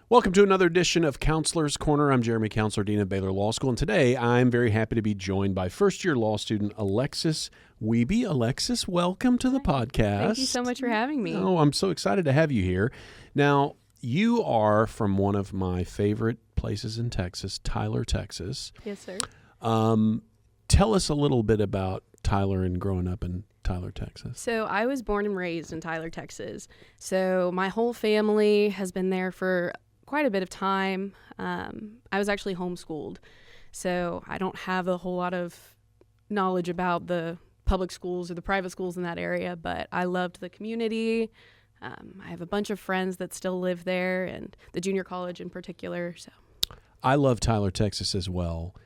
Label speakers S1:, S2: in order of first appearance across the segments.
S1: Welcome to another edition of Counselor's Corner. I'm Jeremy Counselor, Dean of Baylor Law School, and today I'm very happy to be joined by first-year law student Elexis Wiebe. Alexis, welcome to the podcast.
S2: Thank you so much for having me.
S1: Oh, I'm so excited to have you here. Now, you are from one of my favorite places in Texas, Tyler, Texas.
S2: Yes, sir.
S1: Tell us a little bit about Tyler and growing up in Tyler, Texas.
S2: So I was born and raised in Tyler, Texas. So my whole family has been there for quite a bit of time. I was actually homeschooled, so I don't have a whole lot of knowledge about the public schools or the private schools in that area, but I loved the community. I have a bunch of friends that still live there, and the junior college in particular. So
S1: I love Tyler, Texas as well.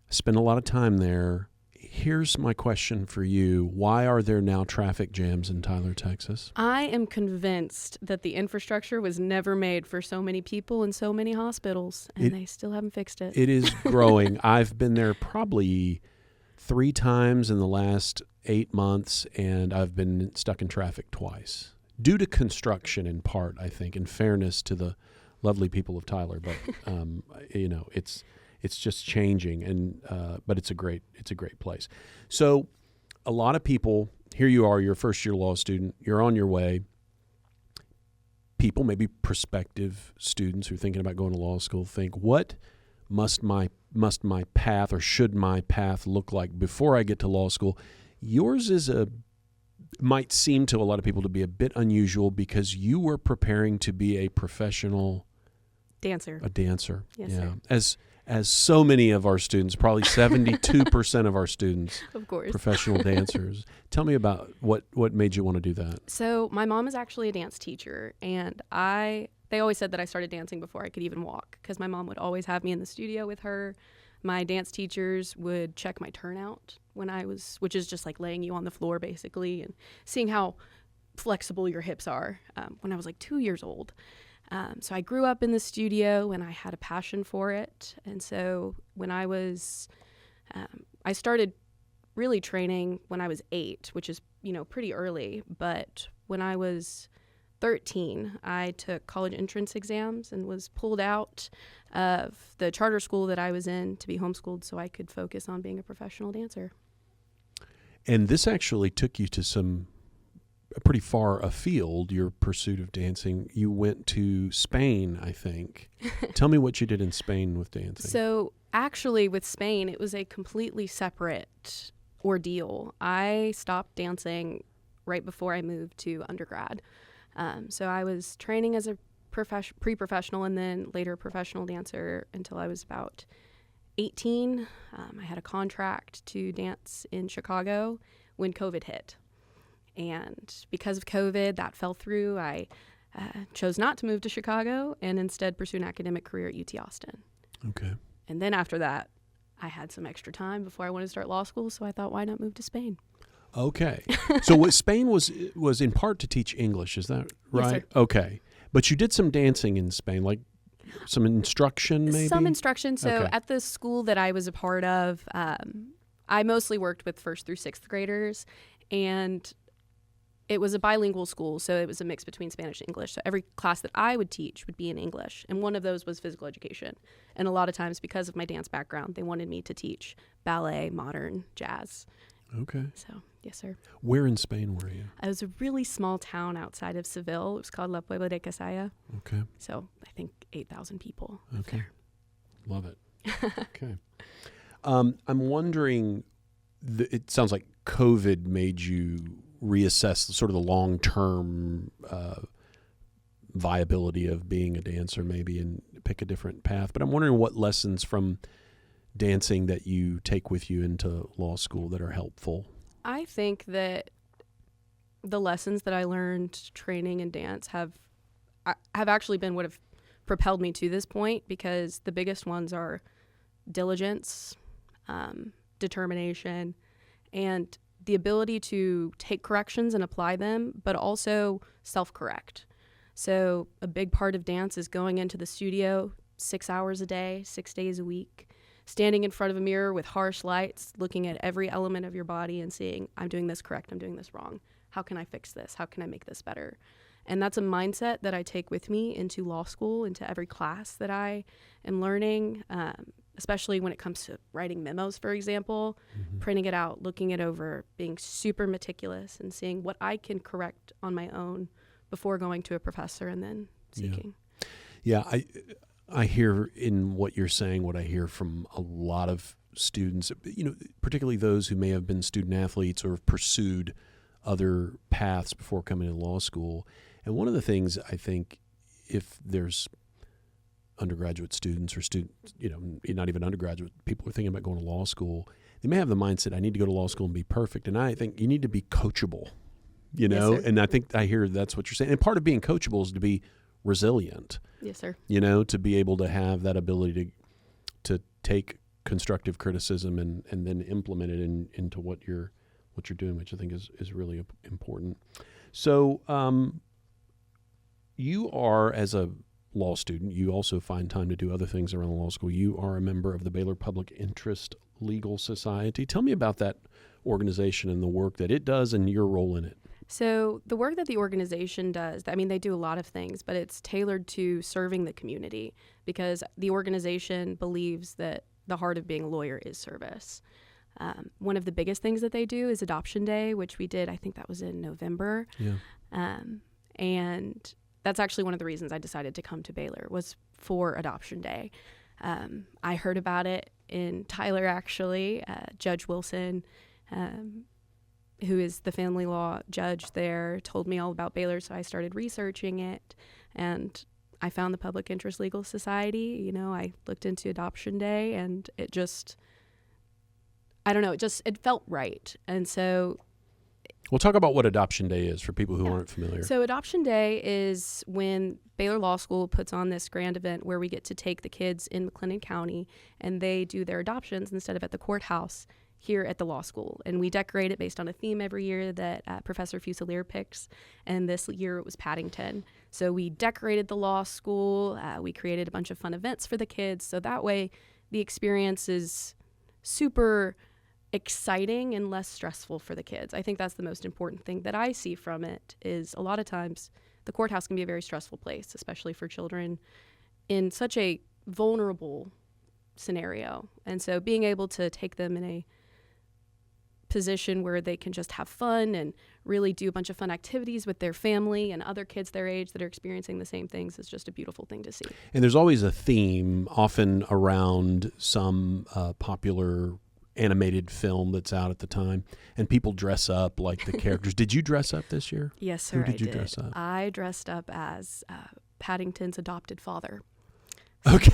S1: I spent a lot of time there. Here's my question for you. Why are there now traffic jams in Tyler, Texas?
S2: I am convinced that the infrastructure was never made for so many people and so many hospitals, and they still haven't fixed it.
S1: It is growing. I've been there probably 3 times in the last 8 months, and I've been stuck in traffic twice. Due to construction in part, I think, in fairness to the lovely people of Tyler. But, it's just changing, and but it's a great place. So a lot of people, here you are, you're a first-year law student, you're on your way. People, maybe prospective students who are thinking about going to law school, think, what must my path or should my path look like before I get to law school? Yours might seem to a lot of people to be a bit unusual because you were preparing to be a professional
S2: dancer.
S1: A dancer.
S2: Yes,
S1: yeah.
S2: sir.
S1: As so many of our students, probably 72% of our students,
S2: Of course.
S1: professional dancers. Tell me about what made you want to do that.
S2: So my mom is actually a dance teacher, and they always said that I started dancing before I could even walk because my mom would always have me in the studio with her. My dance teachers would check my turnout which is just like laying you on the floor basically and seeing how flexible your hips are when I was like 2 years old. So I grew up in the studio and I had a passion for it. And so when I started really training when I was 8, which is, pretty early. But when I was 13, I took college entrance exams and was pulled out of the charter school that I was in to be homeschooled so I could focus on being a professional dancer.
S1: And this actually took you to pretty far afield, your pursuit of dancing. You went to Spain, I think. Tell me what you did in Spain with dancing.
S2: So actually with Spain, it was a completely separate ordeal. I stopped dancing right before I moved to undergrad. So I was training as a pre-professional and then later professional dancer until I was about 18. I had a contract to dance in Chicago when COVID hit. And because of COVID, that fell through. I chose not to move to Chicago and instead pursue an academic career at UT Austin.
S1: Okay.
S2: And then after that, I had some extra time before I wanted to start law school, so I thought, why not move to Spain?
S1: Okay. So what Spain was in part to teach English, is that right?
S2: Yes, sir.
S1: Okay. But you did some dancing in Spain, like some instruction maybe?
S2: Some instruction. So
S1: Okay.
S2: at the school that I was a part of, I mostly worked with 1st through 6th graders, and it was a bilingual school, so it was a mix between Spanish and English. So every class that I would teach would be in English, and one of those was physical education. And a lot of times, because of my dance background, they wanted me to teach ballet, modern, jazz.
S1: Okay.
S2: So, yes, sir.
S1: Where in Spain were you?
S2: It was a really small town outside of Seville. It was called La Puebla de Casaya.
S1: Okay.
S2: So I think 8,000 people.
S1: Okay. Love it. Okay. I'm wondering, it sounds like COVID made you reassess sort of the long-term viability of being a dancer maybe and pick a different path. But I'm wondering what lessons from dancing that you take with you into law school that are helpful.
S2: I think that the lessons that I learned training in dance have actually been what have propelled me to this point, because the biggest ones are diligence, determination, and the ability to take corrections and apply them, but also self-correct. So a big part of dance is going into the studio 6 hours a day, 6 days a week, standing in front of a mirror with harsh lights, looking at every element of your body and seeing, I'm doing this correct, I'm doing this wrong. How can I fix this? How can I make this better? And that's a mindset that I take with me into law school, into every class that I am learning, especially when it comes to writing memos, for example, printing it out, looking it over, being super meticulous and seeing what I can correct on my own before going to a professor and then seeking.
S1: Yeah, I hear in what you're saying what I hear from a lot of students, particularly those who may have been student athletes or have pursued other paths before coming to law school. And one of the things I think, if there's undergraduate students or students, not even undergraduate, people are thinking about going to law school, they may have the mindset, I need to go to law school and be perfect. And I think you need to be coachable,
S2: Yes, sir.
S1: and I think I hear that's what you're saying. And part of being coachable is to be resilient.
S2: Yes, sir.
S1: To be able to have that ability to take constructive criticism and then implement it into what you're doing, which I think is really important. So you are, as a law student, you also find time to do other things around the law school. You are a member of the Baylor Public Interest Legal Society. Tell me about that organization and the work that it does and your role in it.
S2: So the work that the organization does, they do a lot of things, but it's tailored to serving the community because the organization believes that the heart of being a lawyer is service. One of the biggest things that they do is Adoption Day, which we did, I think that was in November.
S1: Yeah.
S2: And that's actually one of the reasons I decided to come to Baylor was for Adoption Day. I heard about it in Tyler, actually. Judge Wilson, who is the family law judge there, told me all about Baylor, so I started researching it, and I found the Public Interest Legal Society. I looked into Adoption Day, and it just, it felt right. And so
S1: We'll talk about what Adoption Day is for people who aren't familiar.
S2: So Adoption Day is when Baylor Law School puts on this grand event where we get to take the kids in McLennan County and they do their adoptions instead of at the courthouse here at the law school. And we decorate it based on a theme every year that Professor Fusilier picks. And this year it was Paddington. So we decorated the law school. We created a bunch of fun events for the kids. So that way the experience is super exciting and less stressful for the kids. I think that's the most important thing that I see from it is a lot of times the courthouse can be a very stressful place, especially for children in such a vulnerable scenario. And so being able to take them in a position where they can just have fun and really do a bunch of fun activities with their family and other kids their age that are experiencing the same things is just a beautiful thing to see.
S1: And there's always a theme, often around some popular animated film that's out at the time, and people dress up like the characters. Did you dress up this year?
S2: Yes, sir.
S1: Who did you dress up?
S2: I dressed up as Paddington's adopted father.
S1: Okay.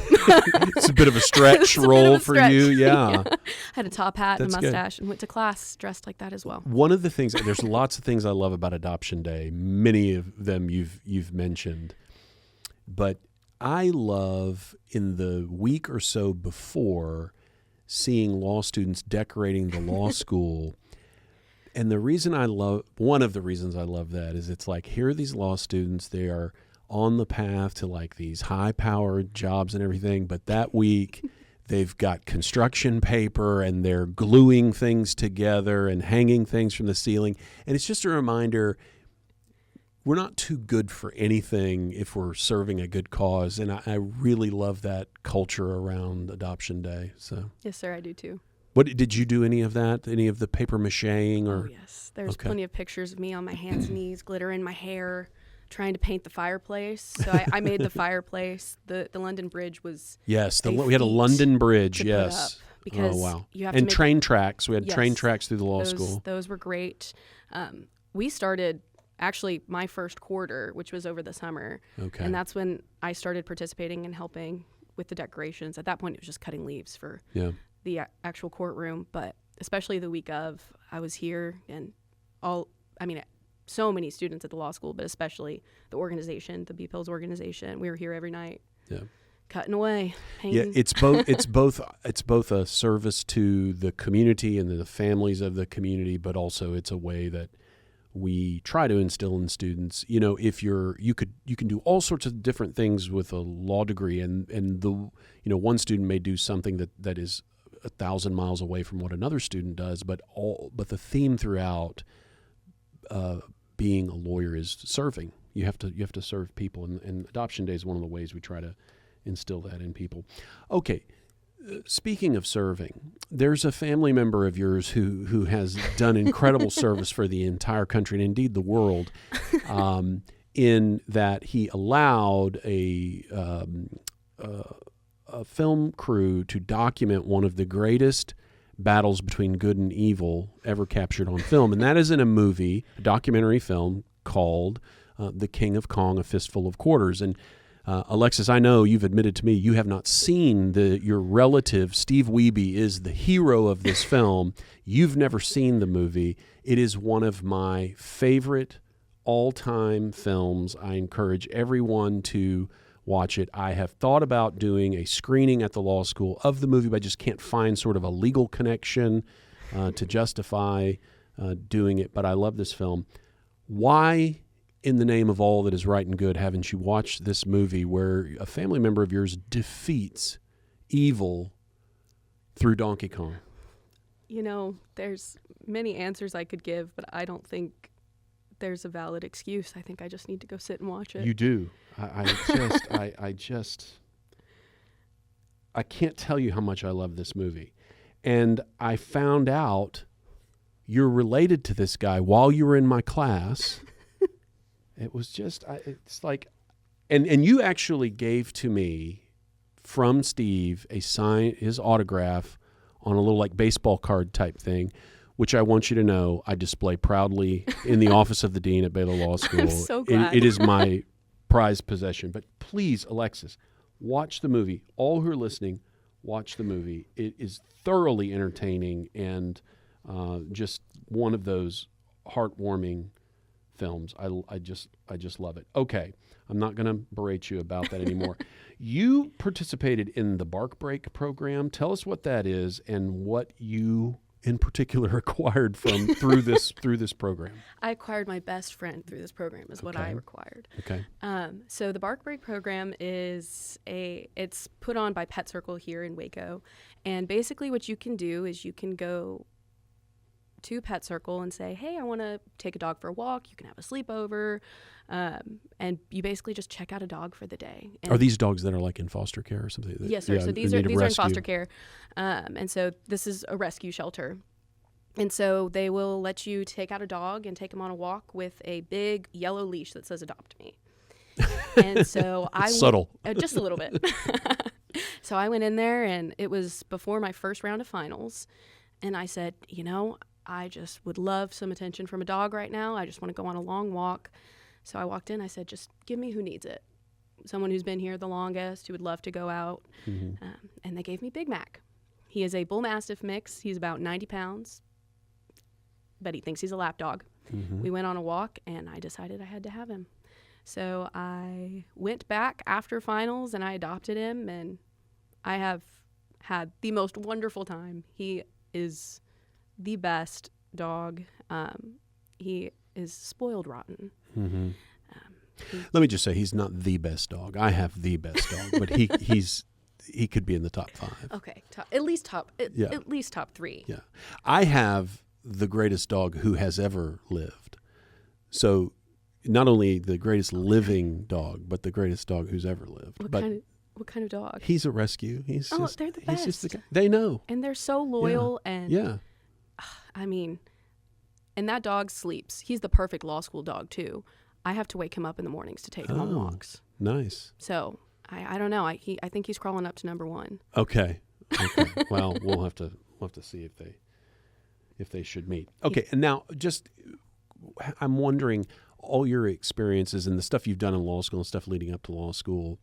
S1: It's a bit of a stretch role for you. Yeah.
S2: I had a top hat and a
S1: That's
S2: mustache
S1: good.
S2: and went to class dressed like that as well.
S1: One of the things, there's lots of things I love about Adoption Day. Many of them you've mentioned. But I love in the week or so before seeing law students decorating the law school. And one of the reasons I love that is it's like, here are these law students, they are on the path to like these high-powered jobs and everything, but that week they've got construction paper and they're gluing things together and hanging things from the ceiling. And it's just a reminder, we're not too good for anything if we're serving a good cause. And I really love that culture around Adoption Day. So
S2: Yes, sir, I do too.
S1: what did you do any of that? Any of the paper macheing or?
S2: Oh, yes. There's
S1: Okay.
S2: plenty of pictures of me on my hands and knees, glitter in my hair, trying to paint the fireplace. So I made the fireplace. The London Bridge was
S1: Yes,
S2: a
S1: we had a
S2: feat
S1: London Bridge.
S2: to put
S1: Yes.
S2: up because
S1: oh wow.
S2: you have to
S1: And
S2: make
S1: train tracks. We had
S2: Yes.
S1: train tracks through the law school.
S2: Those were great. We started actually my first quarter, which was over the summer.
S1: Okay.
S2: And that's when I started participating and helping with the decorations. At that point, it was just cutting leaves for
S1: Yeah.
S2: the actual courtroom. But especially the week of, I was here and so many students at the law school, but especially the organization, the BPILS organization. We were here every night.
S1: Yeah.
S2: Cutting away, painting.
S1: Yeah, it's both a service to the community and the families of the community, but also it's a way that we try to instill in students. If you can do all sorts of different things with a law degree, and the one student may do something that is 1,000 miles away from what another student does, but the theme throughout being a lawyer is serving. You have to serve people, and Adoption Day is one of the ways we try to instill that in people. Okay. Speaking of serving, there's a family member of yours who has done incredible service for the entire country and indeed the world, in that he allowed a film crew to document one of the greatest battles between good and evil ever captured on film, and that is in a documentary film called The King of Kong: A Fistful of Quarters. And Elexis, I know you've admitted to me you have not seen your relative, Steve Wiebe, is the hero of this film. You've never seen the movie. It is one of my favorite all-time films. I encourage everyone to watch it. I have thought about doing a screening at the law school of the movie, but I just can't find sort of a legal connection to justify doing it. But I love this film. Why, in the name of all that is right and good, haven't you watched this movie where a family member of yours defeats evil through Donkey Kong?
S2: You know, there's many answers I could give, but I don't think there's a valid excuse. I think I just need to go sit and watch it.
S1: You do. I can't tell you how much I love this movie. And I found out you're related to this guy while you were in my class. It was just, it's like, and you actually gave to me from Steve his autograph on a little like baseball card type thing, which I want you to know I display proudly in the office of the dean at Baylor Law School.
S2: I'm so glad.
S1: It is my prized possession. But please, Elexis, watch the movie. All who are listening, watch the movie. It is thoroughly entertaining and just one of those heartwarming films. I just love it. Okay, I'm not going to berate you about that anymore. You participated in the Bark Break program. Tell us what that is and what you in particular acquired through this program.
S2: I acquired my best friend through this program is what I acquired.
S1: Okay.
S2: So the Bark Break program it's put on by Pet Circle here in Waco. And basically what you can do is you can go to Pet Circle and say, hey, I want to take a dog for a walk. You can have a sleepover. And you basically just check out a dog for the day. And
S1: are these dogs that are like in foster care or something?
S2: Yes, sir. So these are in foster care. And so this is a rescue shelter. And so they will let you take out a dog and take him on a walk with a big yellow leash that says adopt me. And so
S1: subtle.
S2: Just a little bit. So I went in there and it was before my first round of finals. And I said, I just would love some attention from a dog right now. I just want to go on a long walk. So I walked in. I said, just give me who needs it. Someone who's been here the longest, who would love to go out. Mm-hmm. And they gave me Big Mac. He is a Bull Mastiff mix. He's about 90 pounds, but he thinks he's a lap dog. Mm-hmm. We went on a walk, and I decided I had to have him. So I went back after finals, and I adopted him, and I have had the most wonderful time. He is the best dog. He is spoiled rotten.
S1: Mm-hmm. Let me just say he's not the best dog. I have the best dog, but he could be in the top 5.
S2: Okay, at least top 3.
S1: Yeah, I have the greatest dog who has ever lived. So not only the greatest living dog, but the greatest dog who's ever lived.
S2: What kind of dog?
S1: He's a rescue.
S2: They're the best.
S1: He's just the guy. They know,
S2: and they're so loyal.
S1: Yeah.
S2: And
S1: yeah.
S2: I mean, and that dog sleeps. He's the perfect law school dog too. I have to wake him up in the mornings to take him on walks.
S1: Nice.
S2: So I don't know. I think he's crawling up to number 1.
S1: Okay. Well, we'll have to see if they should meet. Okay. And now I'm wondering all your experiences and the stuff you've done in law school and stuff leading up to law school.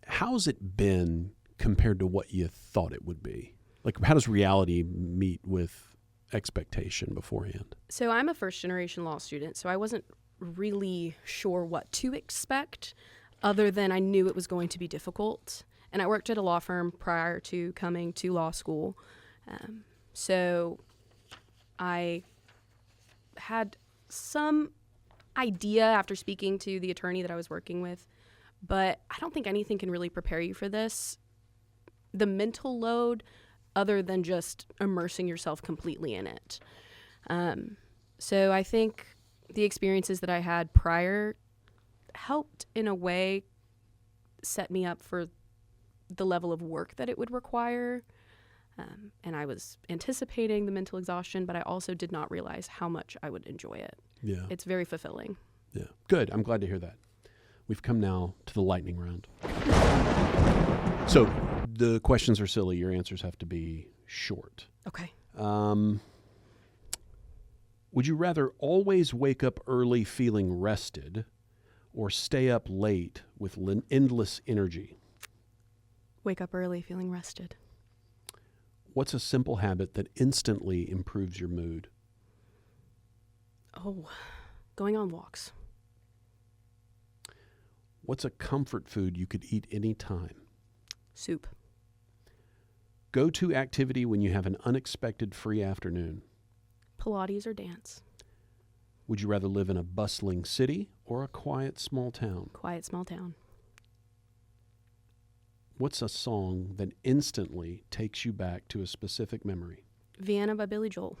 S1: How's it been compared to what you thought it would be? Like, how does reality meet with expectation beforehand?
S2: So I'm a first-generation law student, so I wasn't really sure what to expect other than I knew it was going to be difficult. And I worked at a law firm prior to coming to law school. So I had some idea after speaking to the attorney that I was working with, but I don't think anything can really prepare you for this. The mental load, other than just immersing yourself completely in it. So I think the experiences that I had prior helped in a way set me up for the level of work that it would require. And I was anticipating the mental exhaustion, but I also did not realize how much I would enjoy it.
S1: Yeah.
S2: It's very fulfilling.
S1: Yeah. Good. I'm glad to hear that. We've come now to the lightning round. So the questions are silly. Your answers have to be short.
S2: Okay.
S1: Would you rather always wake up early feeling rested or stay up late with endless energy?
S2: Wake up early feeling rested.
S1: What's a simple habit that instantly improves your mood?
S2: Oh, going on walks.
S1: What's a comfort food you could eat any time?
S2: Soup.
S1: Go-to activity when you have an unexpected free afternoon?
S2: Pilates or dance.
S1: Would you rather live in a bustling city or a quiet small town?
S2: Quiet small town.
S1: What's a song that instantly takes you back to a specific memory?
S2: Vienna by Billy Joel.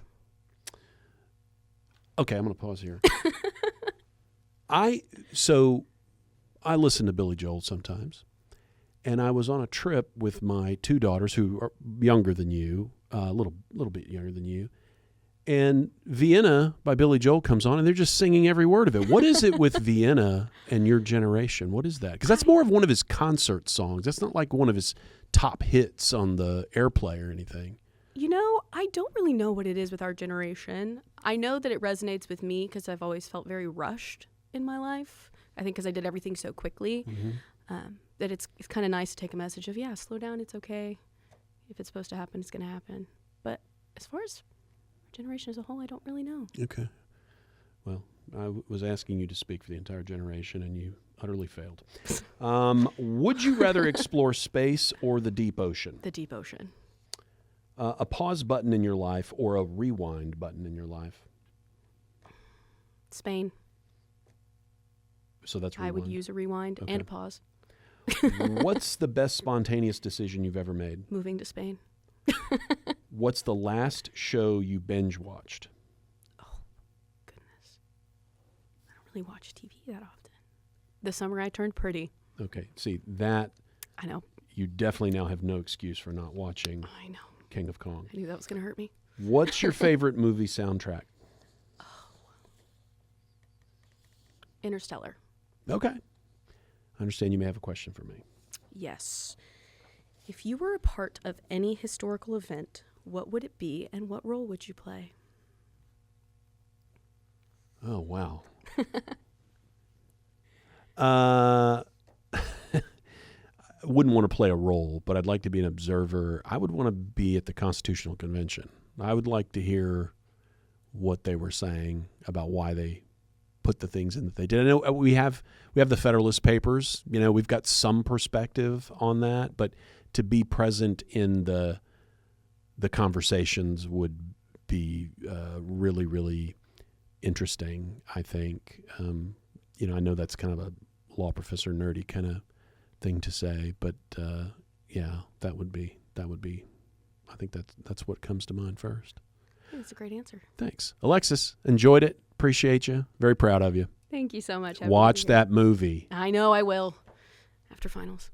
S1: Okay, I'm going to pause here. I listen to Billy Joel sometimes, and I was on a trip with my two daughters who are younger than you, a little bit younger than you, and Vienna by Billy Joel comes on, and they're just singing every word of it. What is it with Vienna and your generation? What is that? Because that's more of one of his concert songs. That's not like one of his top hits on the airplay or anything.
S2: You know, I don't really know what it is with our generation. I know that it resonates with me because I've always felt very rushed in my life. I think because I did everything so quickly, that it's kind of nice to take a message of, yeah, slow down, it's okay. If it's supposed to happen, it's going to happen. But as far as generation as a whole, I don't really know.
S1: Okay. Well, I was asking you to speak for the entire generation, and you utterly failed. Would you rather explore space or the deep ocean?
S2: The deep ocean.
S1: A pause button in your life or a rewind button in your life?
S2: Spain.
S1: So that's rewind.
S2: I would use a rewind and a pause.
S1: What's the best spontaneous decision you've ever made?
S2: Moving to Spain.
S1: What's the last show you binge watched?
S2: Oh, goodness. I don't really watch TV that often. The Summer I Turned Pretty.
S1: Okay. See, that...
S2: I know.
S1: You definitely now have no excuse for not watching
S2: I know.
S1: King of Kong.
S2: I knew that was going to hurt me.
S1: What's your favorite movie soundtrack?
S2: Oh. Interstellar.
S1: Okay. I understand you may have a question for me.
S2: Yes. If you were a part of any historical event, what would it be and what role would you play?
S1: Oh, wow. I wouldn't want to play a role, but I'd like to be an observer. I would want to be at the Constitutional Convention. I would like to hear what they were saying about why they put the things in that they did. I know we have the Federalist Papers. You know, we've got some perspective on that, but to be present in the conversations would be really, really interesting, I think. You know, I know that's kind of a law professor nerdy kind of thing to say, but yeah, that would be. I think that's what comes to mind first.
S2: That's a great answer.
S1: Thanks, Elexis. Enjoyed it. Appreciate you. Very proud of you.
S2: Thank you so much.
S1: Watch that movie.
S2: I know I will. After finals.